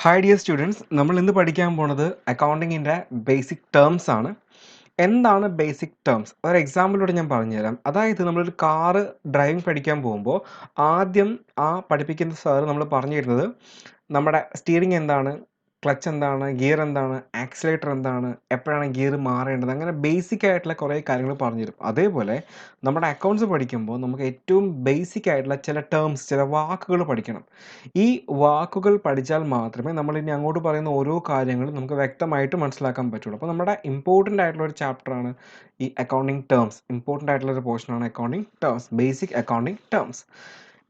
Hi dear students, നമ്മൾ ഇന്ന് പഠിക്കാൻ പോണത് അക്കൗണ്ടിങ്ങിൻ്റെ ബേസിക് ടേംസ് ആണ്. എന്താണ് ബേസിക് ടേംസ്? ഒരു എക്സാമ്പിളോടെ ഞാൻ പറഞ്ഞുതരാം. അതായത് നമ്മളൊരു കാറ് ഡ്രൈവിംഗ് പഠിക്കാൻ പോകുമ്പോൾ ആദ്യം പഠിപ്പിക്കുന്ന സാറ് നമ്മൾ പറഞ്ഞു തരുന്നത് നമ്മുടെ സ്റ്റിയറിംഗ് എന്താണ്, ക്ലച്ച് എന്താണ്, ഗിയർ എന്താണ്, ആക്സിലേറ്റർ എന്താണ്, എപ്പോഴാണ് ഗിയർ മാറേണ്ടത്, അങ്ങനെ ബേസിക് ആയിട്ടുള്ള കുറേ കാര്യങ്ങൾ പറഞ്ഞു തരും. അതേപോലെ നമ്മുടെ അക്കൗണ്ട്സ് പഠിക്കുമ്പോൾ നമുക്ക് ഏറ്റവും ബേസിക് ആയിട്ടുള്ള ചില ടേംസ്, ചില വാക്കുകൾ പഠിക്കണം. ഈ വാക്കുകൾ പഠിച്ചാൽ മാത്രമേ നമ്മൾ ഇനി അങ്ങോട്ട് പറയുന്ന ഓരോ കാര്യങ്ങളും നമുക്ക് വ്യക്തമായിട്ട് മനസ്സിലാക്കാൻ പറ്റുള്ളൂ. അപ്പോൾ നമ്മുടെ ഇമ്പോർട്ടൻ്റ് ആയിട്ടുള്ള ഒരു ചാപ്റ്ററാണ് ഈ അക്കൗണ്ടിങ് ടേംസ്. ഇമ്പോർട്ടൻ്റ് ആയിട്ടുള്ള ഒരു പോർഷനാണ് accounting terms, basic accounting terms.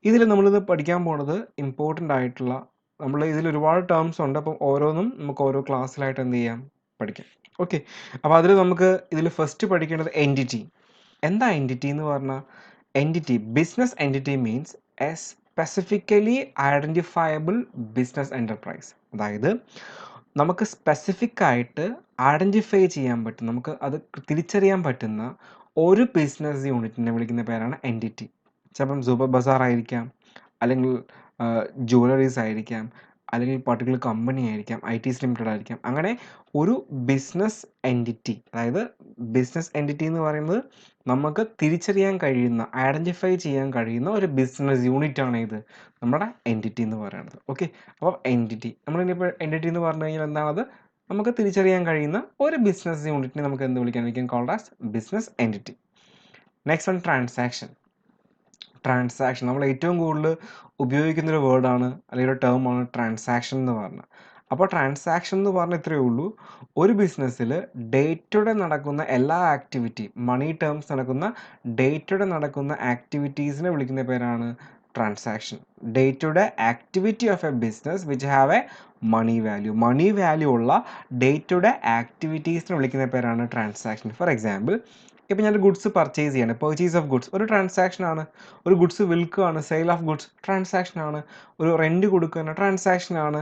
ഇതിൽ നമ്മളിത് പഠിക്കാൻ പോണത് ഇമ്പോർട്ടൻ്റ് ആയിട്ടുള്ള, നമ്മൾ ഇതിൽ ഒരുപാട് ടേംസ് ഉണ്ട്. അപ്പം ഓരോന്നും നമുക്ക് ഓരോ ക്ലാസ്സിലായിട്ട് എന്ത് ചെയ്യാം, പഠിക്കാം. ഓക്കെ, അപ്പോൾ അതിൽ നമുക്ക് ഇതിൽ ഫസ്റ്റ് പഠിക്കേണ്ടത് എൻറ്റിറ്റി. എന്താ എൻറ്റിറ്റി എന്ന് പറഞ്ഞാൽ? Entity, business entity means A specifically identifiable business enterprise. അതായത് നമുക്ക് സ്പെസിഫിക് ആയിട്ട് ഐഡൻറ്റിഫൈ ചെയ്യാൻ പറ്റും, നമുക്ക് അത് തിരിച്ചറിയാൻ പറ്റുന്ന ഒരു ബിസിനസ് യൂണിറ്റിനെ വിളിക്കുന്ന പേരാണ് എൻറ്റിറ്റി. ചിലപ്പം സൂപ്പർ ബസാർ ആയിരിക്കാം, അല്ലെങ്കിൽ ജുവലറീസ് ആയിരിക്കാം, അല്ലെങ്കിൽ പർട്ടിക്കുലർ കമ്പനി ആയിരിക്കാം, ITs ലിമിറ്റഡ് ആയിരിക്കാം. അങ്ങനെ ഒരു ബിസിനസ് എൻറ്റിറ്റി, അതായത് ബിസിനസ് എൻറ്റിറ്റി എന്ന് പറയുന്നത് നമുക്ക് തിരിച്ചറിയാൻ കഴിയുന്ന, ഐഡൻറ്റിഫൈ ചെയ്യാൻ കഴിയുന്ന ഒരു ബിസിനസ് യൂണിറ്റ് ആണ് ഇത് നമ്മുടെ എൻറ്റിറ്റി എന്ന് പറയുന്നത്. ഓക്കെ, അപ്പോൾ എൻറ്റിറ്റി, നമ്മളിനിപ്പോൾ എൻറ്റിറ്റി എന്ന് പറഞ്ഞു കഴിഞ്ഞാൽ എന്താണത്? നമുക്ക് തിരിച്ചറിയാൻ കഴിയുന്ന ഒരു ബിസിനസ് യൂണിറ്റിനെ നമുക്ക് എന്ത് വിളിക്കാം? We can called as business entity. Next one, transaction. Transaction നമ്മൾ ഏറ്റവും കൂടുതൽ ഉപയോഗിക്കുന്നൊരു വേർഡാണ്, അല്ലെങ്കിൽ ഒരു ടേമാണ് ട്രാൻസാക്ഷൻ എന്ന് പറഞ്ഞാൽ. അപ്പോൾ ട്രാൻസാക്ഷൻ എന്ന് പറഞ്ഞാൽ ഇത്രയേ ഉള്ളൂ, ഒരു ബിസിനസ്സിൽ ഡേ ടു ഡേ നടക്കുന്ന എല്ലാ ആക്ടിവിറ്റി, മണി ടേംസ് നടക്കുന്ന ഡേ ടു ഡേ നടക്കുന്ന ആക്ടിവിറ്റീസിനെ വിളിക്കുന്ന പേരാണ് transaction. Day to day activity of a business which have a money value. Money value ഉള്ള ഡേ ടു ഡേ ആക്ടിവിറ്റീസിനെ വിളിക്കുന്ന പേരാണ് ട്രാൻസാക്ഷൻ. ഫോർ എക്സാമ്പിൾ, ഇപ്പോൾ ഞാനൊരു ഗുഡ്സ് പർച്ചേസ് ചെയ്യാണ്, പർച്ചേസ് ഓഫ് ഗുഡ്സ് ഒരു ട്രാൻസാക്ഷനാണ്. ഒരു ഗുഡ്സ് വിൽക്കുകയാണ്, സെയിൽ ഓഫ് ഗുഡ്സ് ട്രാൻസാക്ഷനാണ്. ഒരു റെൻറ്റ് കൊടുക്കുകയാണ്, ട്രാൻസാക്ഷനാണ്.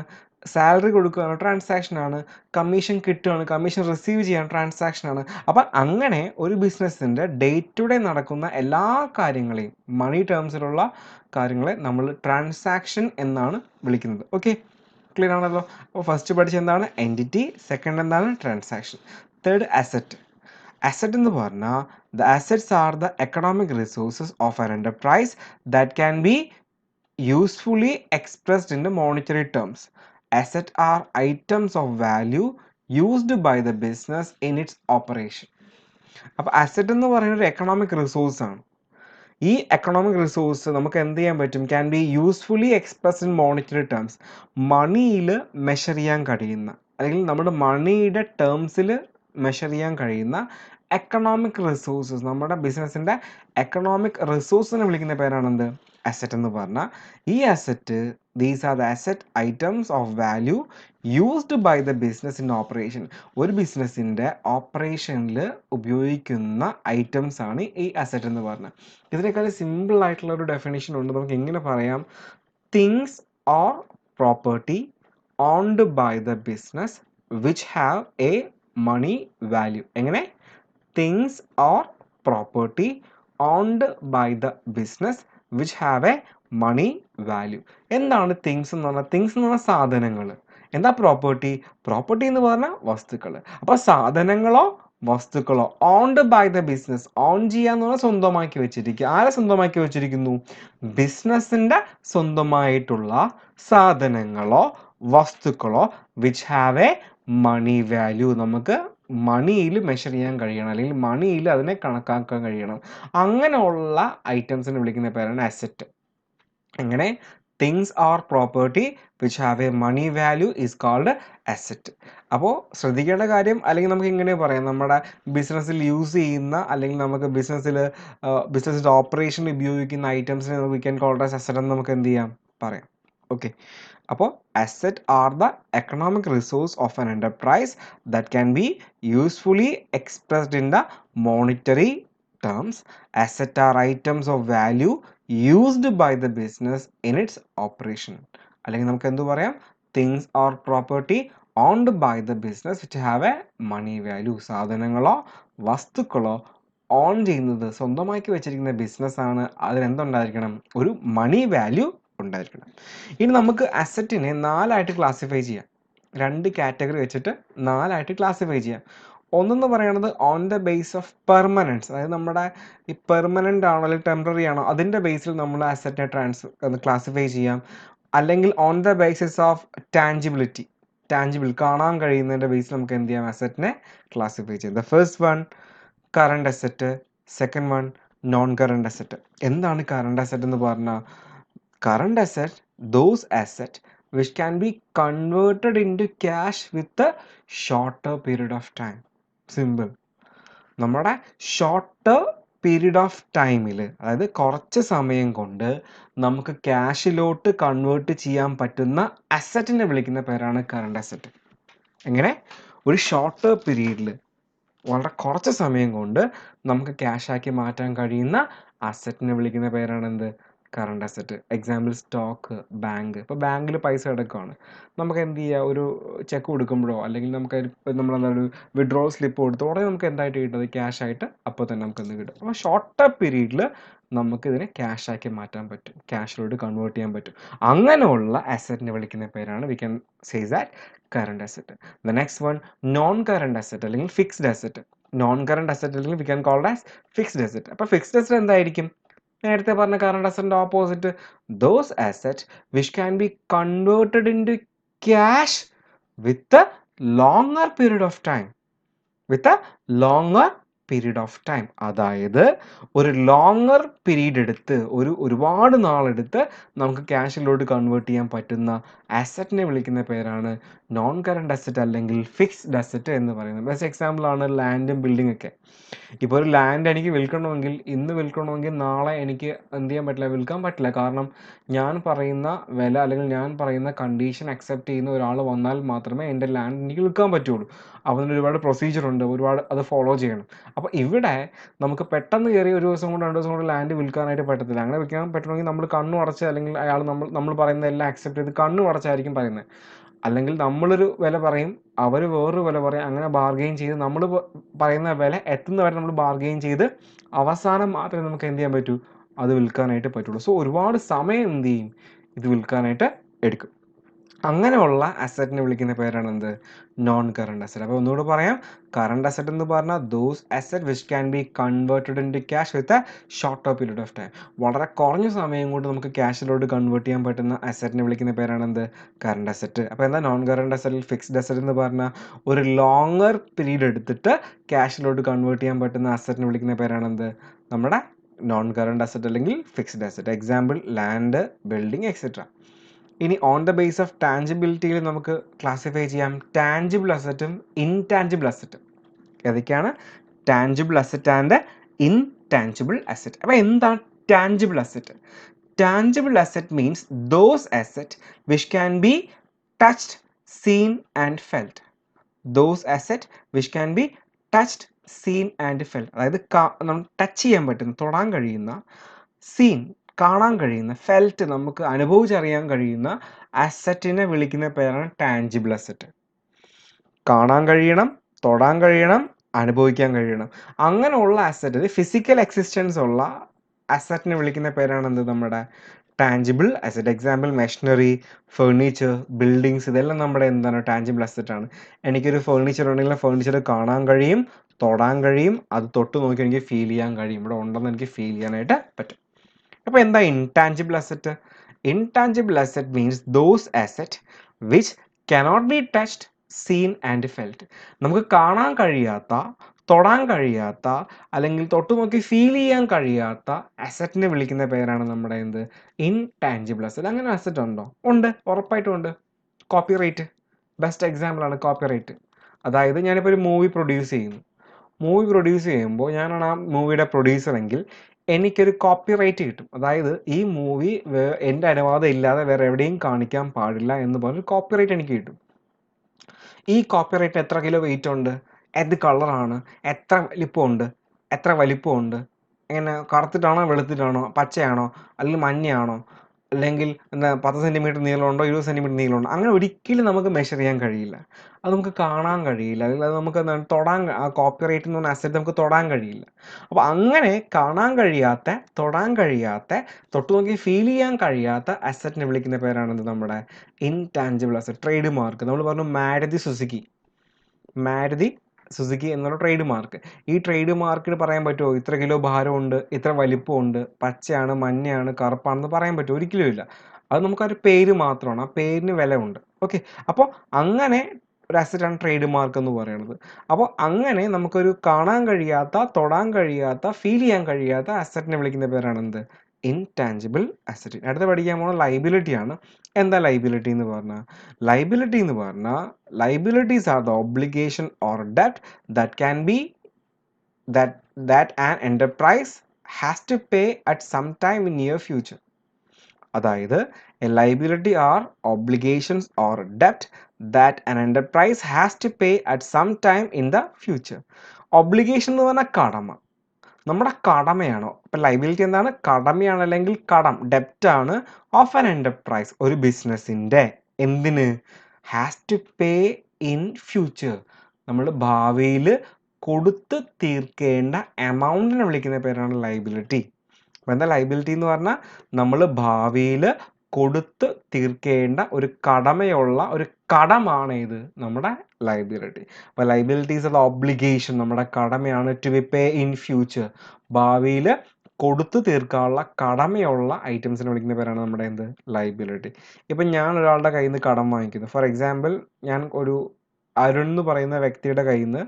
സാലറി കൊടുക്കുകയാണ്, ട്രാൻസാക്ഷനാണ്. കമ്മീഷൻ കിട്ടുകയാണ്, കമ്മീഷൻ റിസീവ് ചെയ്യാൻ ട്രാൻസാക്ഷനാണ്. അപ്പം അങ്ങനെ ഒരു ബിസിനസ്സിൻ്റെ ഡേ ടു ഡേ നടക്കുന്ന എല്ലാ കാര്യങ്ങളെയും, മണി ടേംസിലുള്ള കാര്യങ്ങളെ നമ്മൾ ട്രാൻസാക്ഷൻ എന്നാണ് വിളിക്കുന്നത്. ഓക്കെ, ക്ലിയർ ആണല്ലോ? അപ്പോൾ ഫസ്റ്റ് പഠിച്ച എന്താണ്? എൻറ്റിറ്റി. സെക്കൻഡ് എന്താണ്? ട്രാൻസാക്ഷൻ. Third, asset. അസറ്റ് എന്ന് പറഞ്ഞാൽ the assets are the economic resources of an enterprise that can be usefully expressed in the monetary terms. Asset are items of value used by the business in its operation. അപ്പോൾ asset എന്ന് പറയുന്നത് ഒരു economic റിസോഴ്സാണ്. ഈ economic resource നമുക്ക് എന്ത് ചെയ്യാൻ പറ്റും? Can be usefully expressed in monetary terms. മണിയിൽ മെഷർ ചെയ്യാൻ കഴിയുന്ന, അല്ലെങ്കിൽ നമ്മുടെ മണിയുടെ ടേംസിൽ മെഷർ ചെയ്യാൻ കഴിയുന്ന എക്കണോമിക് റിസോഴ്സസ്, നമ്മുടെ ബിസിനസ്സിൻ്റെ എക്കണോമിക് റിസോഴ്സിനെ വിളിക്കുന്ന പേരാണെന്ത്? അസറ്റ് എന്ന് പറഞ്ഞാൽ. ഈ asset, these are the asset items of value used by the business in operation. ഒരു ബിസിനസ്സിൻ്റെ ഓപ്പറേഷനിൽ ഉപയോഗിക്കുന്ന ഐറ്റംസ് ആണ് ഈ അസറ്റ് എന്ന് പറഞ്ഞാൽ. ഇതിനേക്കാൾ സിമ്പിൾ ആയിട്ടുള്ള ഒരു ഡെഫിനേഷൻ ഉണ്ട്. നമുക്ക് എങ്ങനെ പറയാം? Things or property owned by the business which have a money value. എങ്ങനെ? Things or property owned by the business which have a money value. എന്താണ് തിങ്സ് എന്ന് പറഞ്ഞാൽ? തിങ്സ് എന്ന് പറഞ്ഞാൽ സാധനങ്ങൾ. എന്താ പ്രോപ്പർട്ടി? പ്രോപ്പർട്ടി എന്ന് പറഞ്ഞാൽ വസ്തുക്കൾ. അപ്പോൾ സാധനങ്ങളോ വസ്തുക്കളോ owned by the business. Own ചെയ്യാന്ന് പറഞ്ഞാൽ സ്വന്തമാക്കി വെച്ചിരിക്കുക. ആരെ സ്വന്തമാക്കി വെച്ചിരിക്കുന്നു? ബിസിനസ്സിൻ്റെ സ്വന്തമായിട്ടുള്ള സാധനങ്ങളോ വസ്തുക്കളോ which have a money value. നമുക്ക് മണിയിൽ മെഷർ ചെയ്യാൻ കഴിയണം, അല്ലെങ്കിൽ മണിയിൽ അതിനെ കണക്കാക്കാൻ കഴിയണം. അങ്ങനെയുള്ള ഐറ്റംസിനെ വിളിക്കുന്ന പേരാണ് അസറ്റ്. എങ്ങനെ? Things are property which have a money value is called asset. അപ്പോൾ ശ്രദ്ധിക്കേണ്ട കാര്യം, അല്ലെങ്കിൽ നമുക്ക് ഇങ്ങനെ പറയാം, നമ്മുടെ ബിസിനസ്സിൽ യൂസ് ചെയ്യുന്ന, അല്ലെങ്കിൽ നമുക്ക് ബിസിനസ്സിൻ്റെ ഓപ്പറേഷൻ ഉപയോഗിക്കുന്ന ഐറ്റംസിനെ നമുക്ക് we can called as asset എന്ന് നമുക്ക് എന്ത് ചെയ്യാം, പറയാം. ഓക്കെ, അപ്പോൾ asset are the economic resource of an enterprise that can be usefully expressed in the monetary terms. Asset are items of value used by the business in its operation. അല്ലെങ്കിൽ നമുക്ക് എന്ത് പറയാം? Things or property owned by the business which have a money value. സാധനങ്ങളോ വസ്തുക്കളോ own ചെയ്യുന്നത്, സ്വന്തമാക്കി വെച്ചിരിക്കുന്ന ബിസിനസ്സാണ്, അതിനെന്തുണ്ടായിരിക്കണം? ഒരു മണി വാല്യൂ ഉണ്ടായിരിക്കണം. ഇനി നമുക്ക് അസറ്റിനെ 4ആയിട്ട് ക്ലാസിഫൈ ചെയ്യാം. 2 കാറ്റഗറി വെച്ചിട്ട് 4ആയിട്ട് ക്ലാസിഫൈ ചെയ്യാം. ഒന്നെന്ന് പറയുന്നത് on the base of permanence, അതായത് നമ്മുടെ ഈ പെർമനൻ്റ് ആണോ അല്ലെങ്കിൽ ടെമ്പററി ആണോ അതിൻ്റെ ബേസിൽ നമ്മൾ അസറ്റിനെ ക്ലാസിഫൈ ചെയ്യാം. അല്ലെങ്കിൽ ഓൺ ദ ബേസിസ് ഓഫ് ടാഞ്ചിബിലിറ്റി, കാണാൻ കഴിയുന്നതിൻ്റെ ബേസിൽ നമുക്ക് എന്ത് ചെയ്യാം, അസറ്റിനെ ക്ലാസിഫൈ ചെയ്യാം. The first one current asset, second one non current asset. എന്താണ് കറണ്ട് അസറ്റ് എന്ന് പറഞ്ഞാൽ, current asset, those assets which can be converted into cash with a shorter period of time. Simple. നമ്മുടെ short period of ടൈമിൽ, അതായത് കുറച്ച് സമയം കൊണ്ട് നമുക്ക് ക്യാഷിലോട്ട് കൺവേർട്ട് ചെയ്യാൻ പറ്റുന്ന അസറ്റിനെ വിളിക്കുന്ന പേരാണ് കറണ്ട് അസറ്റ്. എങ്ങനെ? ഒരു ഷോർട്ട് പീരീഡിൽ, വളരെ കുറച്ച് സമയം കൊണ്ട് നമുക്ക് ക്യാഷാക്കി മാറ്റാൻ കഴിയുന്ന അസറ്റിനെ വിളിക്കുന്ന പേരാണ് എന്ത്? Current asset. Example stock, bank. ഇപ്പോൾ ബാങ്കിൽ പൈസ എടുക്കുകയാണ്, നമുക്ക് എന്ത് ചെയ്യുക, ഒരു ചെക്ക് കൊടുക്കുമ്പോഴോ അല്ലെങ്കിൽ നമുക്ക് നമ്മളൊരു വിഡ്രോവൽ സ്ലിപ്പ് കൊടുത്ത് ഉടനെ നമുക്ക് എന്തായിട്ട് കിട്ടുന്നത്, ക്യാഷായിട്ട് അപ്പോൾ തന്നെ നമുക്ക് എന്ത് കിട്ടും. അപ്പോൾ ഷോർട്ട് പീരീഡിൽ നമുക്കിതിനെ ക്യാഷാക്കി മാറ്റാൻ പറ്റും, ക്യാഷിലോട്ട് കൺവേർട്ട് ചെയ്യാൻ പറ്റും. അങ്ങനെയുള്ള അസറ്റിനെ വിളിക്കുന്ന പേരാണ്, we can say that current asset. The next one non current asset അല്ലെങ്കിൽ fixed asset. Non current asset അല്ലെങ്കിൽ we can called as fixed asset. അപ്പോൾ ഫിക്സ്ഡ് അസറ്റ് എന്തായിരിക്കും? നേരത്തെ പറഞ്ഞ കറണ്ട് അസറ്റിന്റെ opposite, those asset which can be converted into cash with a longer period of time. അതായത് ഒരു longer period എടുത്ത്, ഒരുപാട് നാളെടുത്ത് നമുക്ക് ക്യാഷിലോട്ട് കൺവേർട്ട് ചെയ്യാൻ പറ്റുന്ന അസറ്റിനെ വിളിക്കുന്ന പേരാണ് നോൺ കറണ്ട് അസറ്റ് അല്ലെങ്കിൽ ഫിക്സ്ഡ് അസറ്റ് എന്ന് പറയുന്നത്. ബെസ്റ്റ് എക്സാമ്പിൾ ആണ് ലാൻഡും ബിൽഡിംഗ് ഒക്കെ. ഇപ്പോൾ ഒരു ലാൻഡ് എനിക്ക് ഇന്ന് വിൽക്കണമെങ്കിൽ നാളെ എനിക്ക് എന്ത് ചെയ്യാൻ പറ്റില്ല, വിൽക്കാൻ പറ്റില്ല. കാരണം ഞാൻ പറയുന്ന വില അല്ലെങ്കിൽ ഞാൻ പറയുന്ന കണ്ടീഷൻ അക്സെപ്റ്റ് ചെയ്യുന്ന ഒരാൾ വന്നാൽ മാത്രമേ എൻ്റെ ലാൻഡ് എനിക്ക് വിൽക്കാൻ പറ്റുള്ളൂ. അപ്പോൾ അതിന് ഒരുപാട് പ്രൊസീജിയർ ഉണ്ട്, ഒരുപാട് അത് ഫോളോ ചെയ്യണം. അപ്പോൾ ഇവിടെ നമുക്ക് പെട്ടെന്ന് കയറി ഒരു ദിവസം കൊണ്ട് 2 ദിവസം കൊണ്ട് ലാൻഡ് വിൽക്കാനായിട്ട് പറ്റത്തില്ല. അങ്ങനെ വിൽക്കാൻ പറ്റണമെങ്കിൽ നമ്മൾ കണ്ണു അടച്ച്, അല്ലെങ്കിൽ അയാൾ നമ്മൾ പറയുന്ന എല്ലാം അക്സെപ്റ്റ് ചെയ്ത് കണ്ണു അടച്ചായിരിക്കും പറയുന്നത്. അല്ലെങ്കിൽ നമ്മളൊരു വില പറയും, അവർ വേറൊരു വില പറയും. അങ്ങനെ ബാർഗെയിൻ ചെയ്ത് നമ്മൾ പറയുന്ന വില എത്തുന്നവരെ നമ്മൾ ബാർഗെയിൻ ചെയ്ത് അവസാനം മാത്രമേ നമുക്ക് എന്ത് ചെയ്യാൻ പറ്റൂ, അത് വിൽക്കാനായിട്ട് പറ്റുള്ളൂ. സോ ഒരുപാട് സമയം എന്ത് ചെയ്യും, ഇത് വിൽക്കാനായിട്ട് എടുക്കും. അങ്ങനെയുള്ള അസറ്റിനെ വിളിക്കുന്ന പേരാണ് എന്ത്? Non current asset. അപ്പോൾ ഒന്നുകൂടെ പറയാം, കറണ്ട് അസറ്റ് എന്ന് പറഞ്ഞാൽ those asset which can be converted into cash with a shorter period of time. വളരെ കുറഞ്ഞ സമയം കൊണ്ട് നമുക്ക് ക്യാഷിലോട്ട് കൺവേർട്ട് ചെയ്യാൻ പറ്റുന്ന അസറ്റിനെ വിളിക്കുന്ന പേരാണ് എന്ത്? Current asset. അപ്പോൾ എന്താ നോൺ കറണ്ട് അസറ്റിൽ ഫിക്സ്ഡ് അസറ്റ് എന്ന് പറഞ്ഞാൽ ഒരു ലോങ്ങർ പീരീഡ് എടുത്തിട്ട് ക്യാഷിലോട്ട് കൺവേർട്ട് ചെയ്യാൻ പറ്റുന്ന അസറ്റിനെ വിളിക്കുന്ന പേരാണ് എന്ത്? നമ്മുടെ നോൺ കറണ്ട് അസറ്റ് അല്ലെങ്കിൽ fixed asset. Example land, building etcetera. ഇനി ഓൺ ദ ബേസ് ഓഫ് ടാഞ്ചിബിലിറ്റിയിൽ നമുക്ക് ക്ലാസിഫൈ ചെയ്യാം ടാഞ്ചിബിൾ അസറ്റും ഇൻടാഞ്ചിബിൾ അസറ്റും. ഏതൊക്കെയാണ്? Tangible asset and intangible asset. അപ്പോൾ എന്താണ് tangible asset? Tangible asset means those asset which can be touched, seen and felt. Those asset which can be touched, seen and felt. അതായത് നമ്മൾ touch ചെയ്യാൻ പറ്റുന്ന, തൊടാൻ കഴിയുന്ന, സീൻ കാണാൻ കഴിയുന്ന, ഫെൽറ്റ് നമുക്ക് അനുഭവിച്ചറിയാൻ കഴിയുന്ന അസറ്റിനെ വിളിക്കുന്ന പേരാണ് ടാഞ്ചിബിൾ അസറ്റ്. കാണാൻ കഴിയണം, തൊടാൻ കഴിയണം, അനുഭവിക്കാൻ കഴിയണം. അങ്ങനെയുള്ള അസറ്റ്, ഫിസിക്കൽ എക്സിസ്റ്റൻസ് ഉള്ള അസറ്റിനെ വിളിക്കുന്ന പേരാണ് എന്ത്? നമ്മുടെ tangible asset. Example machinery, furniture, buildings, ഇതെല്ലാം നമ്മുടെ എന്താണ്? ടാഞ്ചിബിൾ അസറ്റ് ആണ്. എനിക്കൊരു ഫേർണിച്ചർ ഉണ്ടെങ്കിൽ ഫേർണിച്ചർ കാണാൻ കഴിയും, തൊടാൻ കഴിയും, അത് തൊട്ട് നോക്കി എനിക്ക് ഫീൽ ചെയ്യാൻ കഴിയും, ഇവിടെ ഉണ്ടെന്ന് എനിക്ക് ഫീൽ ചെയ്യാനായിട്ട് പറ്റും. അപ്പോൾ എന്താ intangible asset? Intangible asset means those asset which cannot be touched, seen and felt. നമുക്ക് കാണാൻ കഴിയാത്ത, തൊടാൻ കഴിയാത്ത, അല്ലെങ്കിൽ തൊട്ട് നോക്കി ഫീൽ ചെയ്യാൻ കഴിയാത്ത അസറ്റിനെ വിളിക്കുന്ന പേരാണ് നമ്മുടെ എന്ത്? Intangible asset. അങ്ങനെ അസറ്റ് ഉണ്ടോ? ഉണ്ട്, ഉറപ്പായിട്ടും ഉണ്ട്. കോപ്പിറൈറ്റ് ബെസ്റ്റ് എക്സാമ്പിൾ ആണ് കോപ്പിറൈറ്റ്. അതായത് ഞാനിപ്പോൾ ഒരു മൂവി പ്രൊഡ്യൂസ് ചെയ്യുമ്പോൾ ഞാനാണ് ആ മൂവിയുടെ പ്രൊഡ്യൂസർ എങ്കിൽ എനിക്കൊരു കോപ്പിറൈറ്റ് കിട്ടും. അതായത് ഈ മൂവി എൻ്റെ അനുവാദം ഇല്ലാതെ വേറെ എവിടെയും കാണിക്കാൻ പാടില്ല എന്ന് പറഞ്ഞൊരു കോപ്പിറൈറ്റ് എനിക്ക് കിട്ടും. ഈ കോപ്പിറൈറ്റ് എത്ര കിലോ വെയിറ്റ് ഉണ്ട്, ഏത് കളറാണ്, എത്ര വലിപ്പമുണ്ട്, എങ്ങനെ കറുത്തിട്ടാണോ വെളുത്തിട്ടാണോ പച്ചയാണോ അല്ലെങ്കിൽ മഞ്ഞയാണോ അല്ലെങ്കിൽ എന്താ 10 സെൻറ്റിമീറ്റർ നീളമുണ്ടോ 20 സെൻറ്റിമീറ്റർ നീളമുണ്ടോ അങ്ങനെ ഒരിക്കലും നമുക്ക് മെഷർ ചെയ്യാൻ കഴിയില്ല. അത് നമുക്ക് കാണാൻ കഴിയില്ല. അല്ലെങ്കിൽ അത് നമുക്ക് എന്താണ് ആ കോപ്പിറൈറ്റ് എന്ന് പറഞ്ഞ അസറ്റ് നമുക്ക് തൊടാൻ കഴിയില്ല. അപ്പോൾ അങ്ങനെ കാണാൻ കഴിയാത്ത, തൊടാൻ കഴിയാത്ത, തൊട്ട് നോക്കി ഫീൽ ചെയ്യാൻ കഴിയാത്ത അസറ്റിനെ വിളിക്കുന്ന പേരാണെന്ത്? നമ്മുടെ ഇൻടാഞ്ചിബിൾ അസറ്റ്. ട്രേഡ് മാർക്ക് നമ്മൾ പറഞ്ഞു മാരുതി സുസുക്കി എന്നുള്ള ട്രേഡ് മാർക്ക്. ഈ ട്രേഡ് മാർക്കിന് പറയാൻ പറ്റുമോ ഇത്ര കിലോ ഭാരമുണ്ട്, ഇത്ര വലിപ്പമുണ്ട്, പച്ചയാണ്, മഞ്ഞയാണ്, കറുപ്പാണെന്ന് പറയാൻ പറ്റുമോ? ഒരിക്കലും ഇല്ല. അത് നമുക്കൊരു പേര് മാത്രമാണ്. ആ പേരിന് വില ഉണ്ട്. ഓക്കെ. അപ്പോൾ അങ്ങനെ ഒരു അസറ്റാണ് ട്രേഡ് മാർക്ക് എന്ന് പറയുന്നത്. അപ്പോൾ അങ്ങനെ നമുക്കൊരു കാണാൻ കഴിയാത്ത, തൊടാൻ കഴിയാത്ത, ഫീൽ ചെയ്യാൻ കഴിയാത്ത അസറ്റിനെ വിളിക്കുന്ന പേരാണെന്ത്? Intangible asset. അടുത്ത പഠിക്കാൻ പോകുന്ന ലൈബിലിറ്റി ആണ്. എന്താ ലൈബിലിറ്റി എന്ന് പറഞ്ഞാൽ? Liabilities are the obligation or debt that can be that an enterprise has to pay at some time in near future. അതായത് a liability are obligations or debt that an enterprise has to pay at some time in the future. Obligation എന്ന് പറഞ്ഞാൽ കടമ. നമ്മുടെ കടമയാണോ? ഇപ്പം liability എന്താണ്? കടമയാണ്, അല്ലെങ്കിൽ കടം, ഡെപ്റ്റ് ആണ് ഓഫ് ആൻ എൻ്റർപ്രൈസ്, ഒരു ബിസിനസ്സിൻ്റെ. എന്തിന്? Has to pay in future. നമ്മൾ ഭാവിയിൽ കൊടുത്ത് തീർക്കേണ്ട എമൗണ്ടിനെ വിളിക്കുന്ന പേരാണ് ലൈബിലിറ്റി. അപ്പോൾ എന്താ ലൈബിലിറ്റി എന്ന് പറഞ്ഞാൽ? നമ്മൾ ഭാവിയിൽ കൊടുത്ത് തീർക്കേണ്ട ഒരു കടമയുള്ള ഒരു കടമാണ് ഇത് നമ്മുടെ ലൈബിലിറ്റി. അപ്പോൾ ലൈബിലിറ്റീസ് ഉള്ള ഒബ്ലിഗേഷൻ, നമ്മുടെ കടമയാണ്. To be pay in future, ഭാവിയിൽ കൊടുത്തു തീർക്കാനുള്ള കടമയുള്ള ഐറ്റംസിനെ വിളിക്കുന്ന പേരാണ് നമ്മുടെ എന്ത്? ലൈബിലിറ്റി. ഇപ്പം ഞാൻ ഒരാളുടെ കയ്യിൽ നിന്ന് കടം വാങ്ങിക്കുന്നു. ഫോർ എക്സാമ്പിൾ, ഞാൻ ഒരു അരുൺ എന്ന് പറയുന്ന വ്യക്തിയുടെ കയ്യിൽ നിന്ന്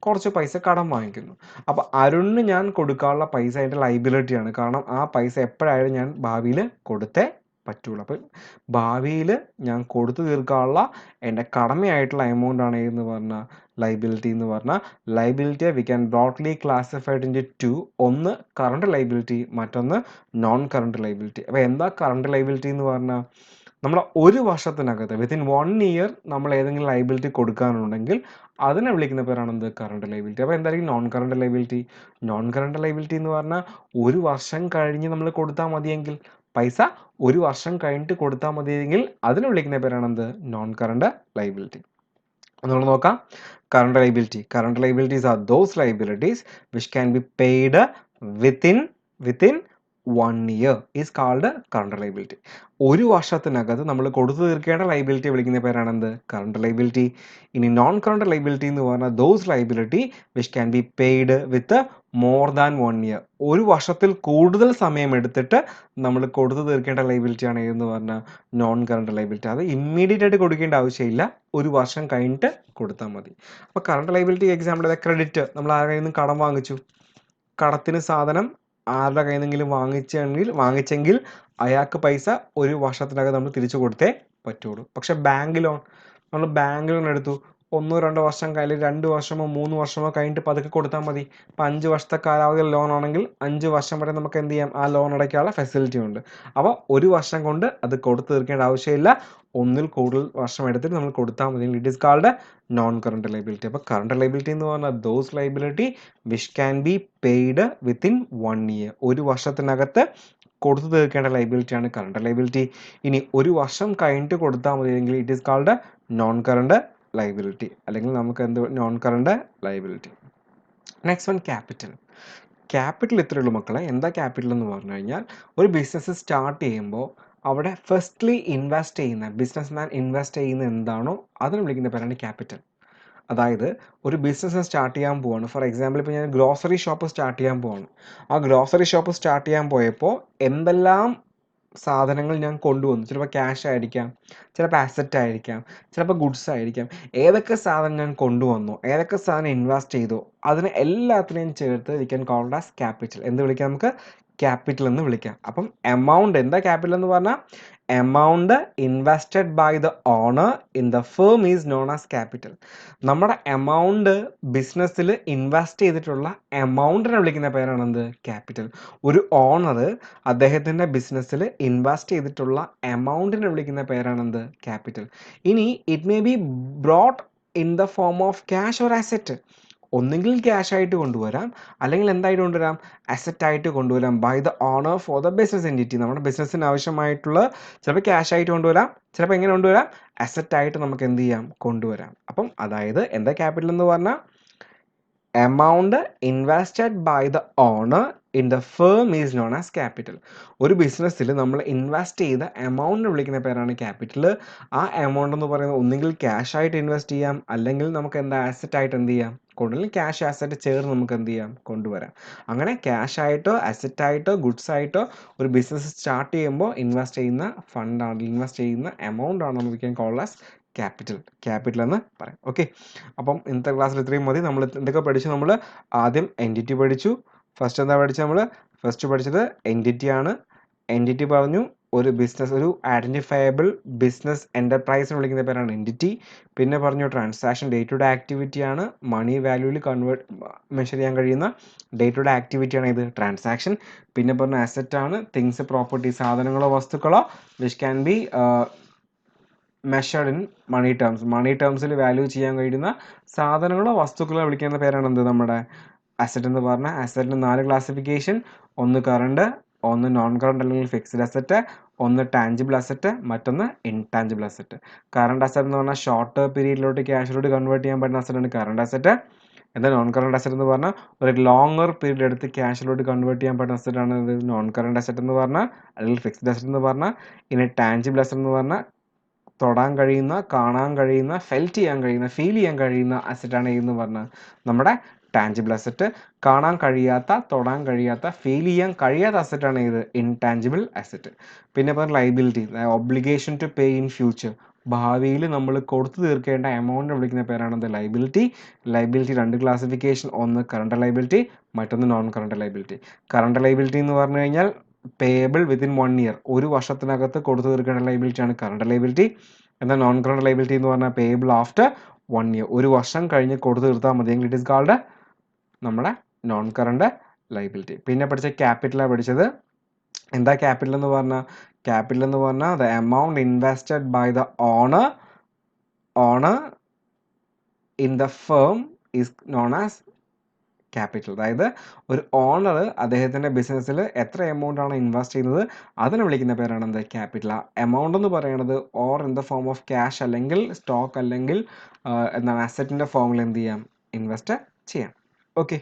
കുറച്ച് പൈസ കടം വാങ്ങിക്കുന്നു. അപ്പോൾ അരുണിന് ഞാൻ കൊടുക്കാനുള്ള പൈസ അതിൻ്റെ ലൈബിലിറ്റിയാണ്. കാരണം ആ പൈസ എപ്പോഴായാലും ഞാൻ ഭാവിയിൽ കൊടുത്തേ പറ്റുള്ളൂ. അപ്പം ഭാവിയിൽ ഞാൻ കൊടുത്തു തീർക്കാനുള്ള എൻ്റെ കടമയായിട്ടുള്ള എമൗണ്ട് ആണ് എന്ന് പറഞ്ഞാൽ ലൈബിലിറ്റി എന്ന് പറഞ്ഞാൽ. ലൈബിലിറ്റിയെ we can broadly classified into two. ഒന്ന് കറണ്ട് ലൈബിലിറ്റി, മറ്റൊന്ന് നോൺ കറണ്ട് ലൈബിലിറ്റി. അപ്പോൾ എന്താ കറണ്ട് ലൈബിലിറ്റി എന്ന് പറഞ്ഞാൽ? നമ്മൾ ഒരു വർഷത്തിനകത്ത് വിത്തിൻ 1 ഇയർ നമ്മൾ ഏതെങ്കിലും ലൈബിലിറ്റി കൊടുക്കാനുണ്ടെങ്കിൽ അതിനെ വിളിക്കുന്ന പേരാണെന്ത്? Current liability. അപ്പോൾ എന്തായിരിക്കും non current liability? Non current liability എന്ന് പറഞ്ഞാൽ ഒരു വർഷം കഴിഞ്ഞ് നമ്മൾ കൊടുത്താൽ മതിയെങ്കിൽ, പൈസ ഒരു വർഷം കഴിഞ്ഞിട്ട് കൊടുത്താൽ മതിയെങ്കിൽ അതിനെ വിളിക്കുന്ന പേരാണെന്ത്? Non current liability. നമ്മൾ നോക്കാം. Current liabilities are those liabilities which can be paid within 1 year is called current liability. ഒരു വർഷത്തിനകത്ത് നമ്മൾ കൊടുത്തു തീർക്കേണ്ട ലൈബിലിറ്റി വിളിക്കുന്ന പേരാണെന്ത്? Current liability. ഇനി നോൺ കറണ്ട് ലൈബിലിറ്റി എന്ന് പറഞ്ഞാൽ those liability which can be paid with more than 1 year. ഒരു വർഷത്തിൽ കൂടുതൽ സമയം എടുത്തിട്ട് നമ്മൾ കൊടുത്തു തീർക്കേണ്ട ലൈബിലിറ്റി ആണ് എന്ന് പറഞ്ഞാൽ നോൺ കറണ്ട് ലൈബിലിറ്റി. അത് ഇമ്മീഡിയറ്റ് ആയിട്ട് കൊടുക്കേണ്ട ആവശ്യമില്ല, ഒരു വർഷം കഴിഞ്ഞിട്ട് കൊടുത്താൽ മതി. അപ്പോൾ കറണ്ട് ലൈബിലിറ്റി എക്സാമ്പിൾ ക്രെഡിറ്റ്. നമ്മൾ ആരുടെ കയ്യിൽ നിന്ന് കടം വാങ്ങിച്ചു, കടത്തിന് സാധനം ആരുടെ കയ്യിൽ നിന്നെങ്കിലും വാങ്ങിച്ചെങ്കിൽ അയാൾക്ക് പൈസ ഒരു വർഷത്തിനകം നമ്മൾ തിരിച്ചു കൊടുത്തേ പറ്റുള്ളൂ. പക്ഷെ ബാങ്ക് ലോൺ, നമ്മൾ ബാങ്ക് ലോൺ എടുത്തു, 1-2 വർഷം കഴിഞ്ഞ് 2 വർഷമോ 3 വർഷമോ കഴിഞ്ഞിട്ട് പതുക്കെ കൊടുത്താൽ മതി. ഇപ്പം 5 വർഷത്തെ കാലാവധി ലോൺ ആണെങ്കിൽ 5 വർഷം വരെ നമുക്ക് എന്ത് ചെയ്യാം? ആ ലോൺ അടയ്ക്കാനുള്ള ഫെസിലിറ്റി ഉണ്ട്. അപ്പോൾ ഒരു വർഷം കൊണ്ട് അത് കൊടുത്തു തീർക്കേണ്ട ആവശ്യമില്ല, ഒന്നിൽ കൂടുതൽ വർഷം എടുത്തിട്ട് നമ്മൾ കൊടുത്താൽ മതി. It is called non current liability. അപ്പോൾ കറണ്ട് ലൈബിലിറ്റി എന്ന് പറഞ്ഞാൽ those liability which can be paid within 1 year. ഒരു വർഷത്തിനകത്ത് കൊടുത്തു തീർക്കേണ്ട ലൈബിലിറ്റിയാണ് കറണ്ട് ലൈബിലിറ്റി. ഇനി ഒരു വർഷം കഴിഞ്ഞിട്ട് കൊടുത്താൽ മതിയെങ്കിൽ it is called non current liability, അല്ലെങ്കിൽ നമുക്ക് എന്ത്? Non current liability. Next one capital. Capital ഇത്രയേ ഉള്ളൂ മക്കളെ. എന്താ ക്യാപിറ്റൽ എന്ന് പറഞ്ഞു കഴിഞ്ഞാൽ, ഒരു ബിസിനസ് സ്റ്റാർട്ട് ചെയ്യുമ്പോൾ അവിടെ ഫസ്റ്റ്ലി ബിസിനസ്മാൻ ഇൻവെസ്റ്റ് ചെയ്യുന്ന എന്താണോ അതിനെ വിളിക്കുന്ന പേരാണ് ക്യാപിറ്റൽ. അതായത് ഒരു ബിസിനസ് സ്റ്റാർട്ട് ചെയ്യാൻ പോവാണ്. ഫോർ എക്സാമ്പിൾ, ഇപ്പോൾ ഞാൻ ഗ്രോസറി ഷോപ്പ് സ്റ്റാർട്ട് ചെയ്യാൻ പോവാണ്. ആ ഗ്രോസറി ഷോപ്പ് സ്റ്റാർട്ട് ചെയ്യാൻ പോയപ്പോൾ എന്തെല്ലാം സാധനങ്ങൾ ഞാൻ കൊണ്ടുവന്നു? ചിലപ്പോൾ ക്യാഷ് ആയിരിക്കാം, ചിലപ്പോൾ അസറ്റ് ആയിരിക്കാം, ചിലപ്പോൾ ഗുഡ്സ് ആയിരിക്കാം. ഏതൊക്കെ സാധനം ഞാൻ കൊണ്ടുവന്നു, ഏതൊക്കെ സാധനം ഇൻവെസ്റ്റ് ചെയ്തു, അതിനെ എല്ലാത്തിനെയും ചേർത്ത് we can called as capital. എന്ത് വിളിക്കാം? നമുക്ക് ക്യാപിറ്റൽ എന്ന് വിളിക്കാം. അപ്പം എമൗണ്ട്, എന്താ ക്യാപിറ്റൽ എന്ന് പറഞ്ഞാൽ? Amount invested by the owner in the firm is known as capital. നമ്മുടെ എമൗണ്ട് ബിസിനസ്സിൽ ഇൻവെസ്റ്റ് ചെയ്തിട്ടുള്ള എമൗണ്ടിനെ വിളിക്കുന്ന പേരാണ് എന്ത്? ക്യാപിറ്റൽ. ഒരു ഓണർ അദ്ദേഹത്തിൻ്റെ ബിസിനസ്സിൽ ഇൻവെസ്റ്റ് ചെയ്തിട്ടുള്ള എമൗണ്ടിനെ വിളിക്കുന്ന പേരാണ് എന്ത്? ക്യാപിറ്റൽ. ഇനി it may be brought in the form of cash or asset. ഒന്നുകിൽ ക്യാഷ് ആയിട്ട് കൊണ്ടുവരാം, അല്ലെങ്കിൽ എന്തായിട്ട് കൊണ്ടുവരാം, അസറ്റ് ആയിട്ട് കൊണ്ടുവരാം by the owner for the business entity. നമ്മുടെ ബിസിനസ്സിന് ആവശ്യമായിട്ടുള്ള ചിലപ്പോൾ ക്യാഷ് ആയിട്ട് കൊണ്ടുവരാം, ചിലപ്പോൾ എങ്ങനെ കൊണ്ടുവരാം, അസറ്റ് ആയിട്ട് നമുക്ക് എന്ത് ചെയ്യാം, കൊണ്ടുവരാം. അപ്പം അതായത് എന്താ ക്യാപിറ്റൽ എന്ന് പറഞ്ഞാൽ amount invested by the owner in the firm is known as capital. ഒരു ബിസിനസ്സിൽ നമ്മൾ ഇൻവെസ്റ്റ് ചെയ്ത എമൗണ്ട് വിളിക്കുന്ന പേരാണ് ക്യാപിറ്റൽ. ആ എമൗണ്ട് എന്ന് പറയുന്നത് ഒന്നുകിൽ ക്യാഷ് ആയിട്ട് ഇൻവെസ്റ്റ് ചെയ്യാം, അല്ലെങ്കിൽ നമുക്ക് എന്താ ആസറ്റ് ആയിട്ട് എന്ത് ചെയ്യാം, കൂടുതലും ക്യാഷ് ആസറ്റ് ചേർന്ന് നമുക്ക് എന്ത് ചെയ്യാം, കൊണ്ടുവരാം. അങ്ങനെ ക്യാഷ് ആയിട്ടോ അസറ്റ് ആയിട്ടോ ഗുഡ്സ് ആയിട്ടോ ഒരു ബിസിനസ് സ്റ്റാർട്ട് ചെയ്യുമ്പോൾ ഇൻവെസ്റ്റ് ചെയ്യുന്ന ഫണ്ടാണ്, ഇൻവെസ്റ്റ് ചെയ്യുന്ന എമൗണ്ട് ആണ് നമുക്ക് കോൾ ആസ് ക്യാപിറ്റൽ എന്ന് പറയാം. ഓക്കെ, അപ്പം ഇന്നത്തെ ക്ലാസ്സിൽ ഇത്രയും മതി. നമ്മൾ എന്തൊക്കെ പഠിച്ചു? നമ്മൾ ആദ്യം എൻറ്റിറ്റി പഠിച്ചു. ഫസ്റ്റ് എന്താ പഠിച്ചത്? നമ്മൾ ഫസ്റ്റ് പഠിച്ചത് എൻറ്റിറ്റി ആണ്. എൻറ്റിറ്റി പറഞ്ഞു, ഒരു ബിസിനസ്, ഒരു ഐഡൻറ്റിഫയബിൾ ബിസിനസ് എൻ്റർപ്രൈസിനെ വിളിക്കുന്ന പേരാണ് എൻറ്റിറ്റി. പിന്നെ പറഞ്ഞു transaction day to day activity ആണ്, മണി വാല്യൂവിൽ മെഷർ ചെയ്യാൻ കഴിയുന്ന ഡേ ടു ഡേ ആക്ടിവിറ്റിയാണ് ഇത് ട്രാൻസാക്ഷൻ. പിന്നെ പറഞ്ഞു അസറ്റ് ആണ്, തിങ്സ്, പ്രോപ്പർട്ടി, സാധനങ്ങളോ വസ്തുക്കളോ which can be measured in money terms. Money ടേംസിൽ വാല്യൂ ചെയ്യാൻ കഴിയുന്ന സാധനങ്ങളോ വസ്തുക്കളോ വിളിക്കുന്ന പേരാണ് എന്ത്, നമ്മുടെ അസറ്റ് എന്ന് പറഞ്ഞാൽ. അസറ്റിന് 4 ക്ലാസിഫിക്കേഷൻ: ഒന്ന് കറണ്ട്, ഒന്ന് നോൺ കറണ്ട് അല്ലെങ്കിൽ ഫിക്സ്ഡ് അസറ്റ്, ഒന്ന് ടാഞ്ചിബിൾ അസറ്റ്, മറ്റൊന്ന് ഇൻടാഞ്ചിബിൾ അസറ്റ്. കറണ്ട് അസറ്റ് എന്ന് പറഞ്ഞാൽ ഷോർട്ട് പീരീഡിലോട്ട് ക്യാഷിലോട്ട് കൺവേർട്ട് ചെയ്യാൻ പറ്റുന്ന അസറ്റാണ് കറണ്ട് അസറ്റ്. എന്നാൽ നോൺ കറണ്ട് അസറ്റ് എന്ന് പറഞ്ഞാൽ ഒരു ലോങ്ങർ പീരീഡ് എടുത്ത് ക്യാഷിലോട്ട് കൺവേർട്ട് ചെയ്യാൻ പറ്റുന്ന അസറ്റാണ് നോൺ കറണ്ട് അസറ്റ് എന്ന് പറഞ്ഞാൽ, അല്ലെങ്കിൽ ഫിക്സ്ഡ് അസറ്റ് എന്ന് പറഞ്ഞാൽ. ഇനി ടാഞ്ചിബിൾ അസറ്റ് എന്ന് പറഞ്ഞാൽ തൊടാൻ കഴിയുന്ന, കാണാൻ കഴിയുന്ന, ഫെൽറ്റ് ചെയ്യാൻ കഴിയുന്ന, ഫീൽ ചെയ്യാൻ കഴിയുന്ന അസറ്റാണ് എന്ന് പറഞ്ഞാൽ നമ്മുടെ ടാഞ്ചിബിൾ അസറ്റ്. കാണാൻ കഴിയാത്ത, തൊടാൻ കഴിയാത്ത, ഫീൽ ചെയ്യാൻ കഴിയാത്ത അസറ്റാണ് ഇത് ഇൻടാഞ്ചിബിൾ അസറ്റ്. പിന്നെ പറഞ്ഞ liability, obligation to pay in future. ഭാവിയിൽ നമ്മൾ കൊടുത്തു തീർക്കേണ്ട എമൗണ്ട് വിളിക്കുന്ന പേരാണ് ലൈബിലിറ്റി. ലൈബിലിറ്റി 2 ക്ലാസിഫിക്കേഷൻ: ഒന്ന് കറണ്ട് ലൈബിലിറ്റി, മറ്റൊന്ന് non current liability. Current liability എന്ന് പറഞ്ഞു കഴിഞ്ഞാൽ പേയബിൾ വിത്തിൻ 1 ഇയർ, ഒരു വർഷത്തിനകത്ത് കൊടുത്തു തീർക്കേണ്ട ലൈബിലിറ്റിയാണ് കറണ്ട് ലൈബിലിറ്റി. എന്നാൽ നോൺ കറണ്ട് ലൈബിലിറ്റി എന്ന് പറഞ്ഞാൽ പേയബിൾ ആഫ്റ്റർ 1 ഇയർ, ഒരു വർഷം കഴിഞ്ഞ് കൊടുത്തു തീർത്താൽ മതിയെങ്കിൽ ഇറ്റ് ഈസ് കാൾഡ് നമ്മുടെ നോൺ കറണ്ട് ലൈബിലിറ്റി. പിന്നെ പഠിച്ച ക്യാപിറ്റലാണ് പഠിച്ചത്. എന്താ ക്യാപിറ്റൽ എന്ന് പറഞ്ഞാൽ? ക്യാപിറ്റൽ എന്ന് പറഞ്ഞാൽ the amount invested by the owner in the firm is known as capital. അതായത് ഒരു ഓണർ അദ്ദേഹത്തിൻ്റെ ബിസിനസ്സിൽ എത്ര എമൗണ്ട് ആണ് ഇൻവെസ്റ്റ് ചെയ്യുന്നത് അതിനെ വിളിക്കുന്ന പേരാണ് എന്ത്, ക്യാപിറ്റൽ. ആ എമൗണ്ട് എന്ന് പറയുന്നത് or in the form of cash, അല്ലെങ്കിൽ സ്റ്റോക്ക്, അല്ലെങ്കിൽ എന്താണ് അസറ്റിൻ്റെ ഫോമിൽ എന്ത് ചെയ്യാം, ഇൻവെസ്റ്റ് ചെയ്യാം. ഓക്കെ.